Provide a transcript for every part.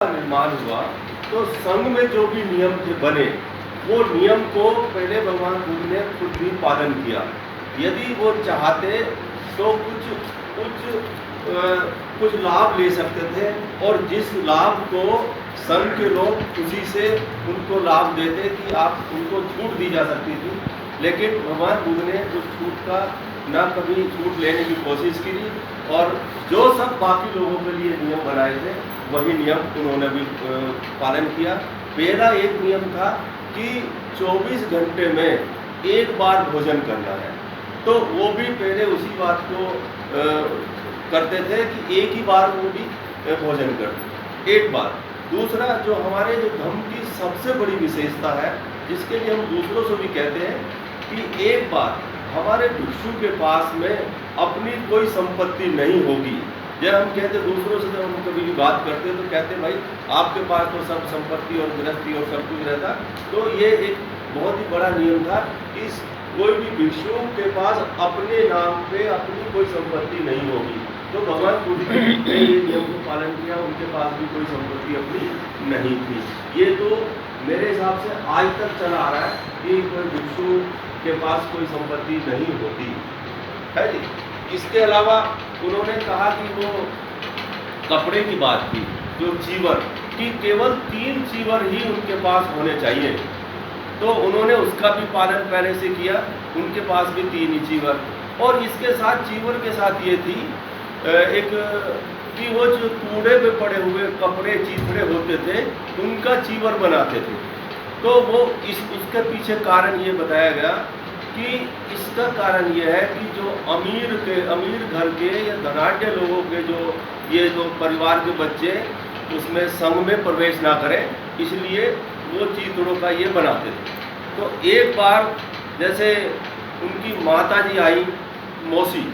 निर्माण हुआ तो संघ में जो भी नियम थे बने, वो नियम को पहले भगवान बुद्ध ने खुद भी पालन किया। यदि वो चाहते तो कुछ लाभ ले सकते थे, और जिस लाभ को संघ के लोग उसी से उनको लाभ देते कि आप उनको छूट दी जा सकती थी, लेकिन भगवान बुद्ध ने उस छूट का ना कभी छूट लेने की कोशिश की, और जो सब बाकी लोगों के लिए नियम बनाए थे वही नियम उन्होंने भी पालन किया। पहला एक नियम था कि 24 घंटे में एक बार भोजन करना है, तो वो भी पहले उसी बात को करते थे कि एक ही बार वो भी भोजन करते, एक बार। दूसरा, जो हमारे जो धर्म की सबसे बड़ी विशेषता है, जिसके लिए हम दूसरों से भी कहते हैं कि एक बार हमारे भिक्षु के पास में अपनी कोई संपत्ति नहीं होगी। जब हम कहते दूसरों से, जब हम कभी भी बात करते तो कहते भाई आपके पास तो सब संपत्ति और गृहस्थी और सब कुछ रहता, तो ये एक बहुत ही बड़ा नियम था कि कोई भी भिक्षु के पास अपने नाम पे अपनी कोई संपत्ति नहीं होगी। तो भगवान बुद्ध ने ये नियम को पालन किया, उनके पास भी कोई संपत्ति अपनी नहीं थी। ये तो मेरे हिसाब से आज तक चला आ रहा है कि कोई भिक्षु के पास कोई संपत्ति नहीं होती है जी। इसके अलावा उन्होंने कहा कि वो कपड़े की बात की, जो चीवर कि केवल 3 चीवर ही उनके पास होने चाहिए, तो उन्होंने उसका भी पालन पहले से किया, उनके पास भी 3 ही चीवर। और इसके साथ चीवर के साथ ये थी एक कि वो जो कूड़े में पड़े हुए कपड़े चीथड़े होते थे उनका चीवर बनाते थे। तो वो उसके पीछे कारण ये बताया गया कि इसका कारण ये है कि जो अमीर घर के या धनाढ्य लोगों के जो परिवार के बच्चे उसमें संघ में प्रवेश ना करें, इसलिए वो चीथड़ों का ये बनाते थे। तो एक बार जैसे उनकी माता जी आई, मौसी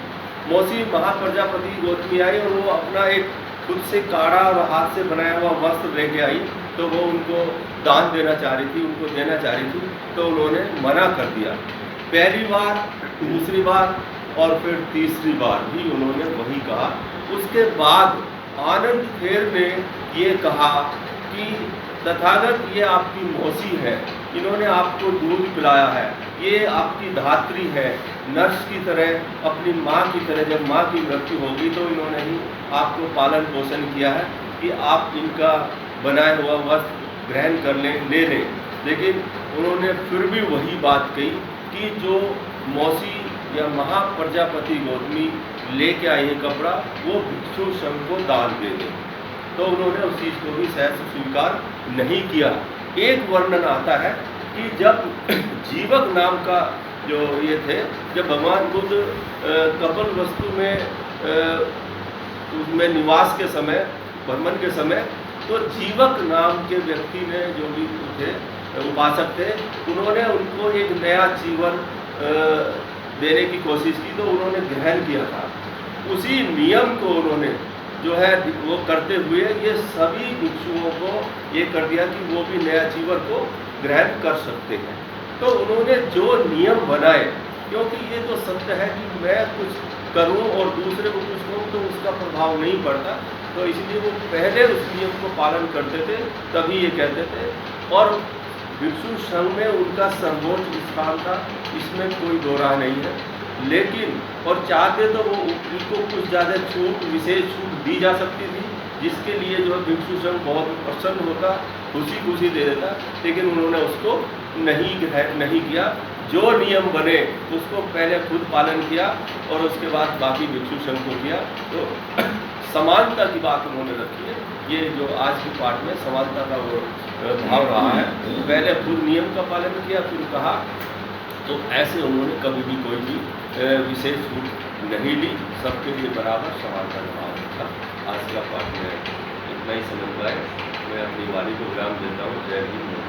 महाप्रजापति गौतमी आई, और वो अपना एक खुद से काढ़ा और हाथ से बनाया हुआ वस्त्र लेके आई, तो वो उनको दान देना चाह रही थी, उनको देना चाह रही थी, तो उन्होंने मना कर दिया। पहली बार, दूसरी बार और फिर तीसरी बार भी उन्होंने वही कहा। उसके बाद आनंद खेर ने ये कहा कि तथागत ये आपकी मौसी है, इन्होंने आपको दूध पिलाया है, ये आपकी धात्री है, नर्स की तरह, अपनी माँ की तरह। जब माँ की मृत्यु होगी तो इन्होंने ही आपको पालन पोषण किया है कि आप इनका बनाया हुआ वस्त्र ग्रहण कर लें, ले लें। लेकिन उन्होंने फिर भी वही बात कही कि जो मौसी या महाप्रजापति गौतमी लेके आई है कपड़ा, वो भिक्षु संघ को दान दे दें। तो उन्होंने उस चीज़ को भी सहज स्वीकार नहीं किया। एक वर्णन आता है कि जब जीवक नाम का जो ये थे, जब भगवान बुद्ध कपिलवस्तु में उसमें निवास के समय, भ्रमण के समय, तो जीवक नाम के व्यक्ति ने, जो भी थे उपासक थे, उन्होंने उनको एक नया जीवन देने की कोशिश की, तो उन्होंने ग्रहण किया था। उसी नियम को उन्होंने जो है वो करते हुए ये सभी भिक्षुओं को ये कर दिया कि वो भी नया जीवन को ग्रहण कर सकते हैं। तो उन्होंने जो नियम बनाए, क्योंकि ये तो सत्य है कि मैं कुछ करूं और दूसरे को कुछ कहूं तो उसका प्रभाव नहीं पड़ता, तो इसलिए वो पहले उस नियम को पालन करते थे, तभी ये कहते थे। और भिक्षु संघ में उनका सर्वोच्च स्थान था, इसमें कोई दो राय नहीं है। लेकिन और चाहते तो वो उनको कुछ ज़्यादा छूट, विशेष छूट दी जा सकती थी, जिसके लिए जो भिक्षु संघ बहुत प्रसन्न होता, खुशी दे देता, लेकिन उन्होंने उसको नहीं किया। जो नियम बने उसको पहले खुद पालन किया और उसके बाद बाकी भिक्षु संघ को किया। तो समानता की बात उन्होंने रखी है। ये जो आज के पाठ में समानता का वो भाव रहा है, पहले खुद नियम का पालन किया, फिर कहा, तो ऐसे उन्होंने कभी भी कोई भी विशेष छूट नहीं ली, सबके लिए बराबर समानता का भाव रखा। आज का पाठ में इतना ही समझ पाए। मैं अपनी वाणी को विराम देता हूँ। जय हिंद।